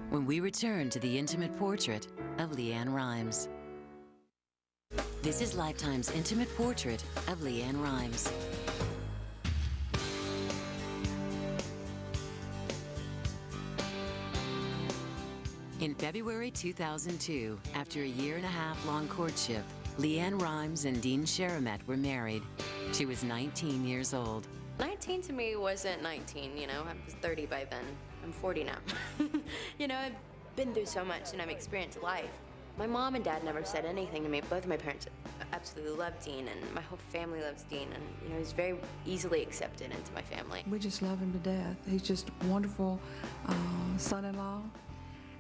when we return to the Intimate Portrait of LeAnn Rimes. This is Lifetime's Intimate Portrait of LeAnn Rimes. In February 2002, after a year-and-a-half-long courtship, LeAnn Rimes and Dean Sharamet were married. She was 19 years old. 19 to me wasn't 19, you know. I was 30 by then. I'm 40 now. You know, I've been through so much and I've experienced life. My mom and dad never said anything to me. Both of my parents absolutely loved Dean, and my whole family loves Dean, and you know, he's very easily accepted into my family. We just love him to death. He's just a wonderful son-in-law,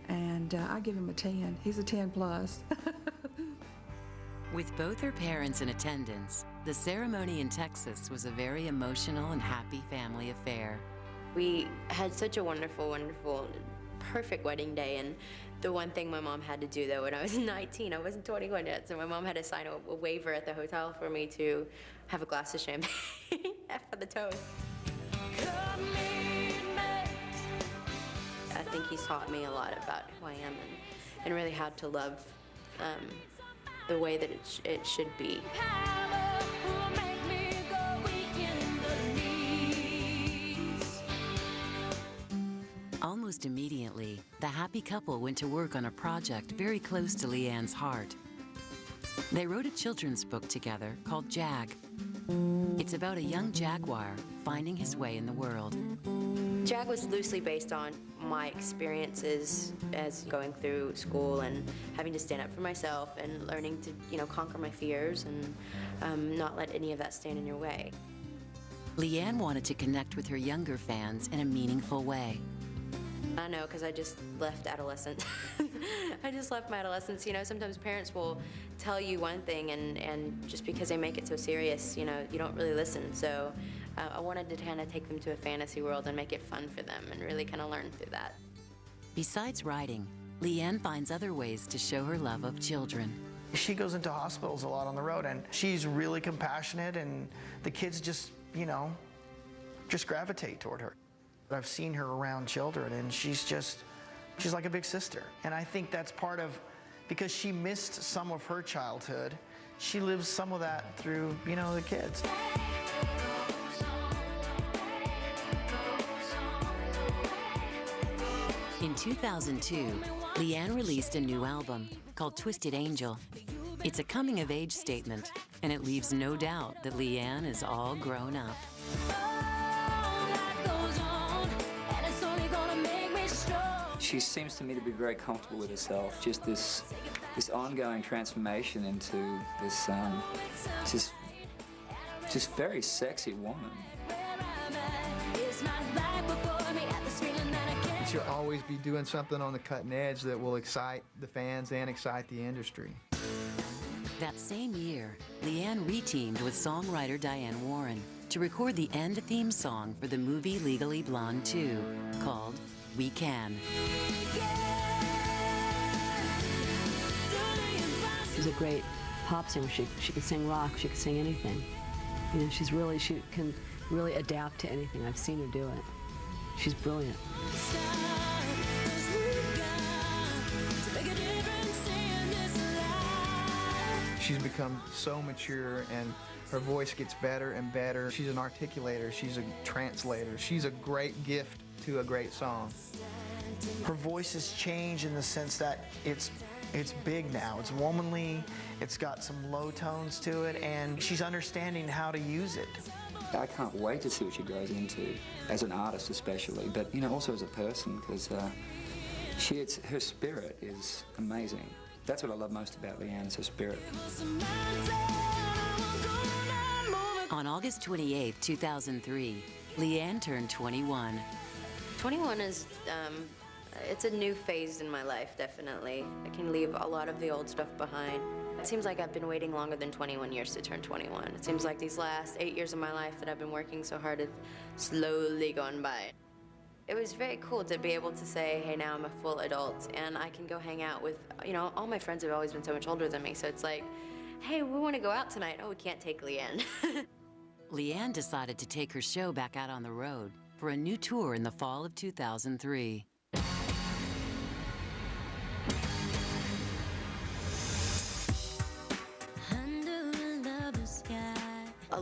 and I give him a 10. He's a 10 plus. With both her parents in attendance, the ceremony in Texas was a very emotional and happy family affair. We had such a wonderful, wonderful, perfect wedding day, and the one thing my mom had to do, though, when I was 19, I wasn't 21 yet, so my mom had to sign a waiver at the hotel for me to have a glass of champagne for the toast. I think he's taught me a lot about who I am and really how to love the way that it should be. Almost immediately, the happy couple went to work on a project very close to LeAnn's heart. They wrote a children's book together called Jag. It's about a young jaguar finding his way in the world. Jag was loosely based on my experiences as going through school and having to stand up for myself and learning to, you know, conquer my fears and not let any of that stand in your way. LeAnn wanted to connect with her younger fans in a meaningful way. I know, because I just left adolescence. I just left my adolescence. You know, sometimes parents will tell you one thing, and just because they make it so serious, you know, you don't really listen. So I wanted to kind of take them to a fantasy world and make it fun for them and really kind of learn through that. Besides writing, LeAnn finds other ways to show her love of children. She goes into hospitals a lot on the road, and she's really compassionate, and the kids just, you know, just gravitate toward her. I've seen her around children, and she's like a big sister. And I think that's part of, because she missed some of her childhood, she lives some of that through, you know, the kids. In 2002, LeAnn released a new album called Twisted Angel. It's a coming-of-age statement, and it leaves no doubt that LeAnn is all grown up. She seems to me to be very comfortable with herself. Just this ongoing transformation into this just very sexy woman. She'll always be doing something on the cutting edge that will excite the fans and excite the industry. That same year, LeAnn re-teamed with songwriter Diane Warren to record the end theme song for the movie Legally Blonde 2, called We Can. She's a great pop singer. She could sing rock, she could sing anything. You know, she can really adapt to anything. I've seen her do it. She's brilliant. She's become so mature, and her voice gets better and better. She's an articulator, she's a translator. She's a great gift to a great song. Her voice has changed in the sense that it's big now. It's womanly, it's got some low tones to it, and she's understanding how to use it. I can't wait to see what she grows into, as an artist especially, but you know, also as a person, because her spirit is amazing. That's what I love most about LeAnn, is her spirit. On August 28, 2003, LeAnn turned 21. 21 is, it's a new phase in my life, definitely. I can leave a lot of the old stuff behind. It seems like I've been waiting longer than 21 years to turn 21. It seems like these last 8 years of my life that I've been working so hard have slowly gone by. It was very cool to be able to say, hey, now I'm a full adult, and I can go hang out with, you know, all my friends have always been so much older than me, so it's like, hey, we want to go out tonight. Oh, we can't take LeAnn. LeAnn decided to take her show back out on the road for a new tour in the fall of 2003.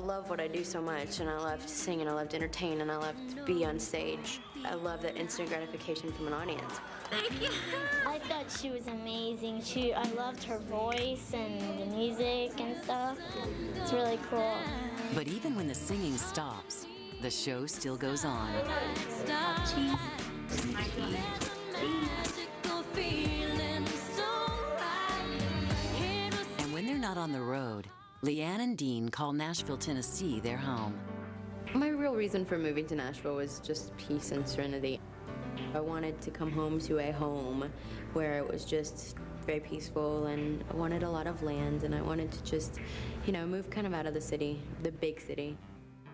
love what I do so much, and I love to sing, and I love to entertain, and I love to be on stage. I love that instant gratification from an audience. Thank you. I thought she was amazing. I loved her voice and the music and stuff. It's really cool. But even when the singing stops, the show still goes on. And when they're not on the road, LeAnn and Dean call Nashville, Tennessee their home. My real reason for moving to Nashville was just peace and serenity. I wanted to come home to a home where it was just very peaceful, and I wanted a lot of land, and I wanted to just, move kind of out of the city, the big city.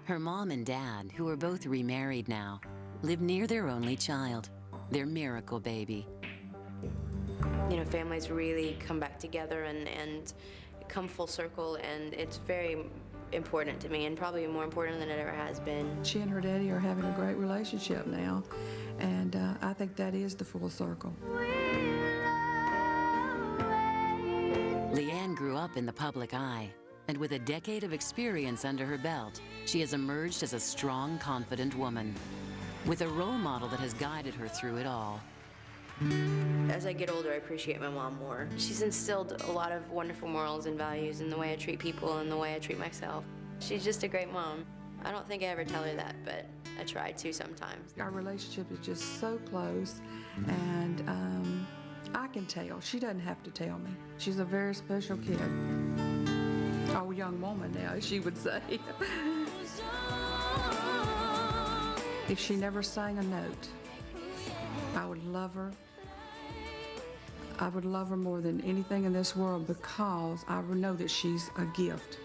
Her mom and dad, who are both remarried now, live near their only child, their miracle baby. Families really come back together and come full circle, and it's very important to me, and probably more important than it ever has been. She and her daddy are having a great relationship now, and I think that is the full circle. LeAnn grew up in the public eye, and with a decade of experience under her belt, she has emerged as a strong, confident woman, with a role model that has guided her through it all. As I get older, I appreciate my mom more. She's instilled a lot of wonderful morals and values in the way I treat people and the way I treat myself. She's just a great mom. I don't think I ever tell her that, but I try to sometimes. Our relationship is just so close, and I can tell. She doesn't have to tell me. She's a very special kid. Oh, young woman now, she would say. If she never sang a note, I would love her. I would love her more than anything in this world, because I know that she's a gift.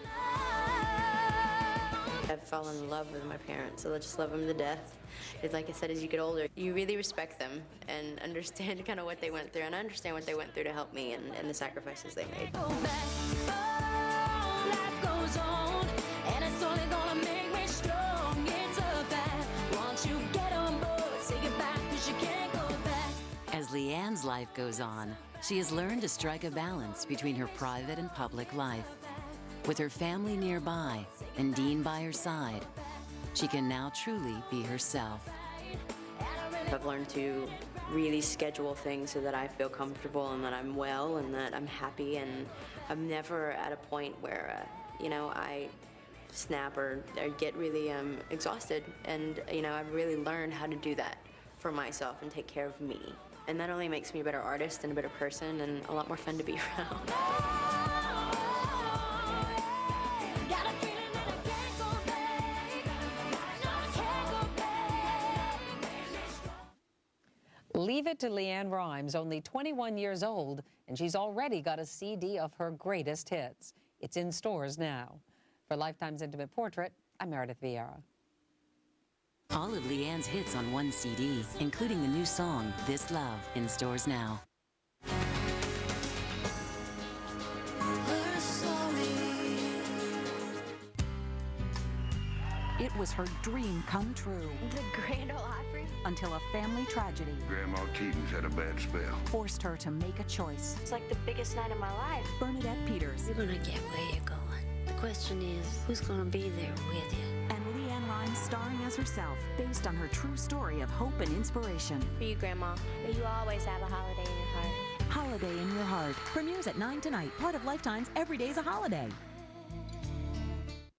I've fallen in love with my parents, so I just love them to death. It's like I said, as you get older, you really respect them and understand kind of what they went through, and I understand what they went through to help me and the sacrifices they made. Life goes on, and it's only gonna make me strong. It's a fact. Once you get on board, say goodbye, 'cause you can't go back. As LeAnn's life goes on, she has learned to strike a balance between her private and public life. With her family nearby and Dean by her side, she can now truly be herself. I've learned to really schedule things so that I feel comfortable and that I'm well and that I'm happy, and I'm never at a point where, I snap or get really exhausted. And, I've really learned how to do that for myself and take care of me. And that only makes me a better artist and a better person and a lot more fun to be around. Leave It to LeAnn Rimes, only 21 years old, and she's already got a CD of her greatest hits. It's in stores now. For Lifetime's Intimate Portrait, I'm Meredith Vieira. All of LeAnn's hits on one CD, including the new song, This Love, in stores now. It was her dream come true. The Grand Ole Opry? Until a family tragedy Grandma Keaton's had a bad spell. forced her to make a choice. It's like the biggest night of my life. Bernadette Peters You're gonna get where you're going. The question is, who's gonna be there with you? and LeAnn Rimes starring as herself, based on her true story of hope and inspiration. For you, Grandma. May you always have a holiday in your heart. Holiday in Your Heart premieres at 9 tonight, part of Lifetime's Every Day's a Holiday.